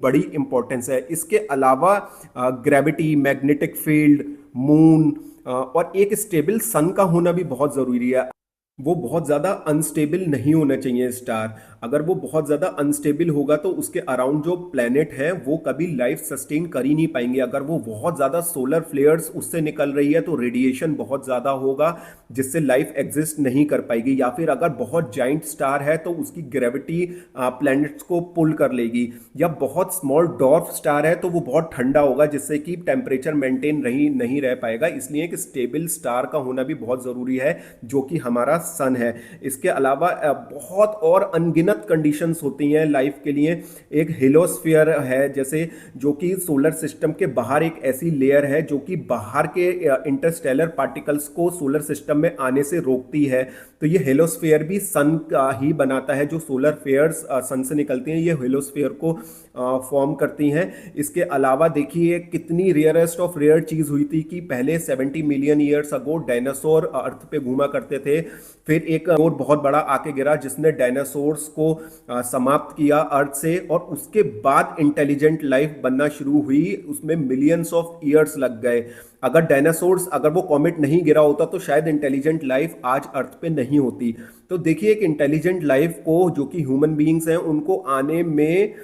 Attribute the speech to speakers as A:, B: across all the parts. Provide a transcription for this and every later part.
A: बड़ी इंपॉर्टेंस है। इसके अलावा ग्रेविटी, मैग्नेटिक फील्ड, मून और एक स्टेबल सन का होना भी बहुत जरूरी है। वो बहुत ज़्यादा अनस्टेबल नहीं होना चाहिए स्टार। अगर वो बहुत ज़्यादा अनस्टेबल होगा तो उसके अराउंड जो प्लेनेट है वो कभी लाइफ सस्टेन कर ही नहीं पाएंगे। अगर वो बहुत ज़्यादा सोलर फ्लेयर्स उससे निकल रही है तो रेडिएशन बहुत ज़्यादा होगा जिससे लाइफ एग्जिस्ट नहीं कर पाएगी। या फिर अगर बहुत जाइंट स्टार है तो उसकी ग्रेविटी प्लैनेट्स को पुल कर लेगी। या बहुत स्मॉल डॉर्फ स्टार है तो वो बहुत ठंडा होगा जिससे कि टेम्परेचर मेंटेन नहीं रह पाएगा। इसलिए एक स्टेबल स्टार का होना भी बहुत ज़रूरी है जो कि हमारा सन है। इसके अलावा बहुत और अनगिनत कंडीशंस होती हैं लाइफ के लिए। एक हेलोस्फीयर है जैसे, जो कि सोलर सिस्टम के बाहर एक ऐसी लेयर है जो कि बाहर के इंटरस्टेलर पार्टिकल्स को सोलर सिस्टम में आने से रोकती है। तो ये हेलोस्फीयर भी सन का ही बनाता है। जो सोलर फ्लेयर्स सन से निकलती हैं ये हेलोस्फीयर को फॉर्म करती हैं। इसके अलावा देखिए कितनी रेयरेस्ट ऑफ रेयर चीज हुई थी कि पहले 70 मिलियन ईयर्स अगो डायनासोर अर्थ पे घूमा करते थे। फिर एक और बहुत बड़ा आके गिरा जिसने डायनासोर्स को समाप्त किया अर्थ से, और उसके बाद इंटेलिजेंट लाइफ बनना शुरू हुई। उसमें मिलियंस ऑफ ईयर्स लग गए। अगर वो कॉमेट नहीं गिरा होता तो शायद इंटेलिजेंट लाइफ आज अर्थ पे नहीं होती। तो देखिए एक इंटेलिजेंट लाइफ को, जो कि ह्यूमन बीइंग्स हैं, उनको आने में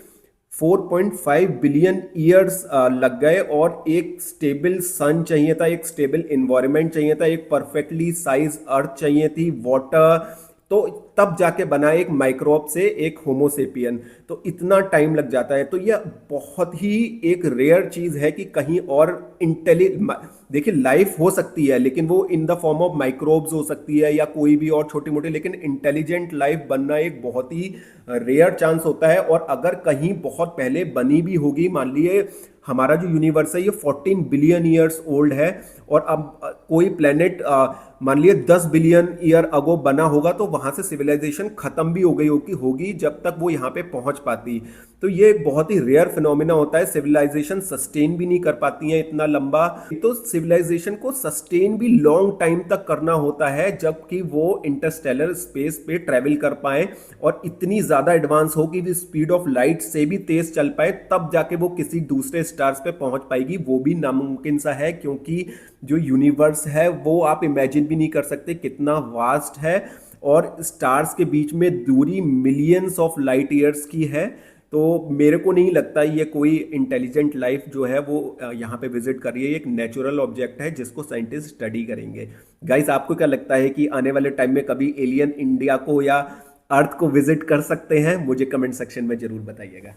A: 4.5 बिलियन ईयर्स लग गए। और एक स्टेबल सन चाहिए था, एक स्टेबल इन्वायरमेंट चाहिए था, एक परफेक्टली साइज अर्थ चाहिए थी, वाटर, तो तब जाके बना एक माइक्रोब से एक होमोसेपियन। तो इतना टाइम लग जाता है। तो यह बहुत ही एक रेयर चीज है कि कहीं और देखिए लाइफ हो सकती है लेकिन वो in the form of microbes हो सकती है या कोई भी और छोटी मोटी, लेकिन इंटेलिजेंट लाइफ बनना एक बहुत ही रेयर चांस होता है। और अगर कहीं बहुत पहले बनी भी होगी, मान लिए हमारा जो यूनिवर्स है ये 14 बिलियन ईयर्स ओल्ड है, और अब कोई प्लेनेट मान लिए 10 बिलियन ईयर अगो बना होगा तो वहां से सिविलाइजेशन खत्म भी हो गई होगी जब तक वो यहाँ पे पहुंच पाती। तो ये एक बहुत ही रेयर फिनोमिना होता है। सिविलाइजेशन सस्टेन भी नहीं कर पाती है इतना लंबा। तो सिविलाइजेशन को सस्टेन भी लॉन्ग टाइम तक करना होता है जबकि वो इंटरस्टेलर स्पेस पे ट्रेवल कर पाए और इतनी ज्यादा एडवांस हो कि स्पीड ऑफ लाइट से भी तेज चल पाए, तब जाके वो किसी दूसरे स्टार्स पे पहुंच पाएगी। वो भी नामुमकिन सा है क्योंकि जो यूनिवर्स है वो आप इमेजिन भी नहीं कर सकते कितना वास्ट है, और स्टार्स के बीच में दूरी मिलियंस ऑफ लाइट ईयर्स की है। तो मेरे को नहीं लगता ये कोई इंटेलिजेंट लाइफ जो है वो यहाँ पे विजिट कर रही है। एक नेचुरल ऑब्जेक्ट है जिसको साइंटिस्ट स्टडी करेंगे। गाइस, आपको क्या लगता है कि आने वाले टाइम में कभी एलियन इंडिया को या अर्थ को विजिट कर सकते हैं? मुझे कमेंट सेक्शन में जरूर बताइएगा।